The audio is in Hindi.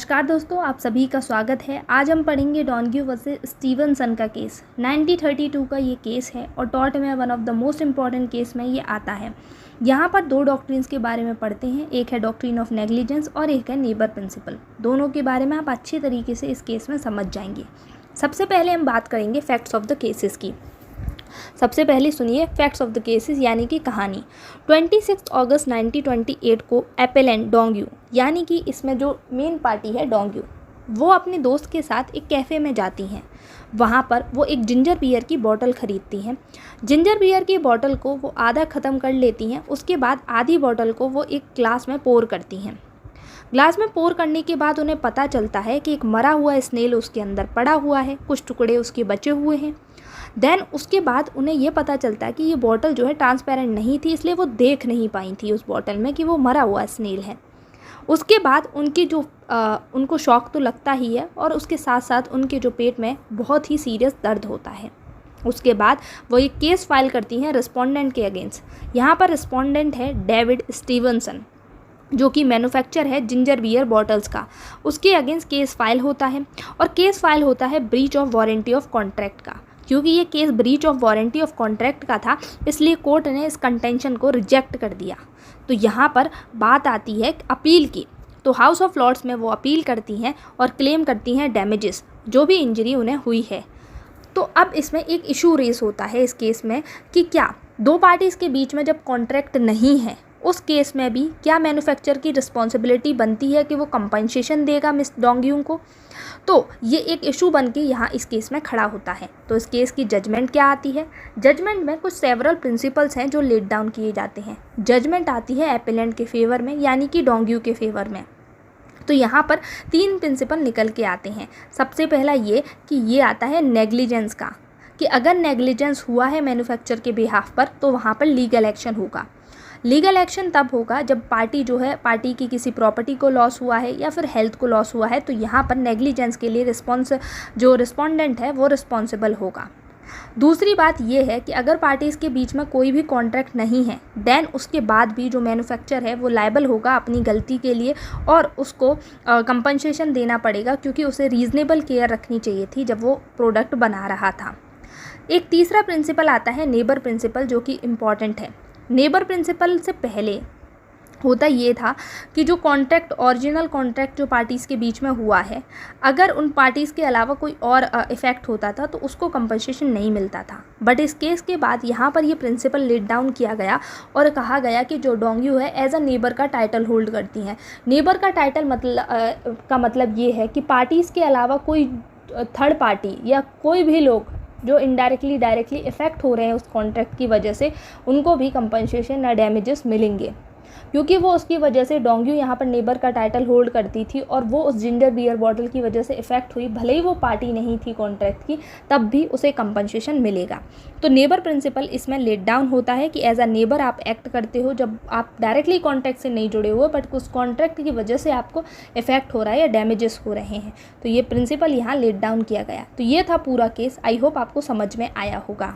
नमस्कार दोस्तों, आप सभी का स्वागत है। आज हम पढ़ेंगे डोनग्यू वर्सेस स्टीवनसन का केस। 1932 का ये केस है और टॉर्ट में one of the most important case में ये आता है। यहाँ पर दो डॉक्ट्रिन्स के बारे में पढ़ते हैं, एक है डॉक्ट्रिन ऑफ नेग्लिजेंस और एक है नेबर प्रिंसिपल। दोनों के बारे में आप अच्छी तरीके से इस केस में समझ जाएंगे। सबसे पहले हम बात करेंगे फैक्ट्स ऑफ द केसेस की। सबसे पहले सुनिए फैक्ट्स ऑफ द केसेस यानी कि कहानी। 26 अगस्त 1928 को एपेलेंट डोंग्यू यानी कि इसमें जो मेन पार्टी है डोंग्यू, वो अपने दोस्त के साथ एक कैफ़े में जाती हैं। वहाँ पर वो एक जिंजर बियर की बोतल ख़रीदती हैं। जिंजर बियर की बोतल को वो आधा ख़त्म कर लेती हैं। उसके बाद आधी बोतल को वो एक ग्लास में पोर करती हैं। ग्लास में पोर करने के बाद उन्हें पता चलता है कि एक मरा हुआ स्नेल उसके अंदर पड़ा हुआ है, कुछ टुकड़े उसके बचे हुए हैं। देन उसके बाद उन्हें ये पता चलता है कि ये बॉटल जो है ट्रांसपेरेंट नहीं थी, इसलिए वो देख नहीं पाई थी उस बॉटल में कि वो मरा हुआ स्नेल है। उसके बाद उनको शॉक तो लगता ही है और उसके साथ साथ उनके जो पेट में बहुत ही सीरियस दर्द होता है। उसके बाद वो एक केस फाइल करती हैं रिस्पोंडेंट के अगेंस्ट। यहाँ पर रिस्पोंडेंट है डेविड स्टीवनसन, जो कि मैन्युफैक्चर है जिंजर बियर बॉटल्स का। उसके अगेंस्ट केस फाइल होता है और केस फाइल होता है breach of warranty of contract का। क्योंकि ये case breach of warranty of contract का था, इसलिए कोर्ट ने इस कंटेंशन को रिजेक्ट कर दिया। तो यहाँ पर बात आती है अपील की। तो हाउस ऑफ लॉर्ड्स में वो अपील करती हैं और क्लेम करती हैं डैमेजेस, जो भी इंजरी उन्हें हुई है। तो अब इसमें एक इशू रेस होता है इस केस में कि क्या दो पार्टीज़ के बीच में जब कॉन्ट्रैक्ट नहीं है, उस केस में भी क्या मैन्युफैक्चर की रिस्पॉन्सिबिलिटी बनती है कि वो कंपनसेशन देगा मिस डोंग्यू को। तो ये एक इशू बन के यहाँ इस केस में खड़ा होता है। तो इस केस की जजमेंट क्या आती है? जजमेंट में कुछ सेवरल प्रिंसिपल्स हैं जो लेट डाउन किए जाते हैं। जजमेंट आती है एपेलेंट के फेवर में यानी कि डोंग्यू के फेवर में। तो यहाँ पर 3 प्रिंसिपल निकल के आते हैं। सबसे पहला ये कि ये आता है नेग्लिजेंस का, कि अगर नेग्लिजेंस हुआ है मैन्युफैक्चर के बिहाफ पर तो वहाँ पर लीगल एक्शन होगा। लीगल एक्शन तब होगा जब पार्टी की किसी प्रॉपर्टी को लॉस हुआ है या फिर हेल्थ को लॉस हुआ है। तो यहाँ पर नेग्लिजेंस के लिए जो रिस्पोंडेंट है वो रिस्पॉन्सिबल होगा। दूसरी बात ये है कि अगर पार्टीज़ के बीच में कोई भी कॉन्ट्रैक्ट नहीं है, देन उसके बाद भी जो मैन्युफैक्चर है वो लायबल होगा अपनी गलती के लिए और उसको कंपनसेशन देना पड़ेगा, क्योंकि उसे रीज़नेबल केयर रखनी चाहिए थी जब वो प्रोडक्ट बना रहा था। एक तीसरा प्रिंसिपल आता है नेबर प्रिंसिपल, जो कि इम्पॉर्टेंट है। नेबर प्रिंसिपल से पहले होता ये था कि जो कॉन्ट्रैक्ट, ओरिजिनल कॉन्ट्रैक्ट जो पार्टीज़ के बीच में हुआ है, अगर उन पार्टीज़ के अलावा कोई और इफ़ेक्ट होता था तो उसको कंपनसेशन नहीं मिलता था। बट इस केस के बाद यहाँ पर ये प्रिंसिपल लेट डाउन किया गया और कहा गया कि जो डोंग्यू है एज अ नेबर का टाइटल होल्ड करती हैं। नेबर का टाइटल का मतलब ये है कि पार्टीज़ के अलावा कोई थर्ड पार्टी या कोई भी लोग जो इनडायरेक्टली डायरेक्टली इफ़ेक्ट हो रहे हैं उस कॉन्ट्रैक्ट की वजह से, उनको भी कंपनसेशन या डैमेजेस मिलेंगे। क्योंकि वो उसकी वजह से डोंग्यू यहाँ पर नेबर का टाइटल होल्ड करती थी और वो उस जिंजर बियर बॉटल की वजह से इफ़ेक्ट हुई, भले ही वो पार्टी नहीं थी कॉन्ट्रैक्ट की, तब भी उसे कंपनसेशन मिलेगा। तो नेबर प्रिंसिपल इसमें लेट डाउन होता है कि एज अ नेबर आप एक्ट करते हो जब आप डायरेक्टली कॉन्ट्रैक्ट से नहीं जुड़े हुए, बट उस कॉन्ट्रैक्ट की वजह से आपको इफ़ेक्ट हो रहा है या डैमेजेस हो रहे हैं। तो ये प्रिंसिपल यहाँ लेट डाउन किया गया। तो ये था पूरा केस। आई होप आपको समझ में आया होगा।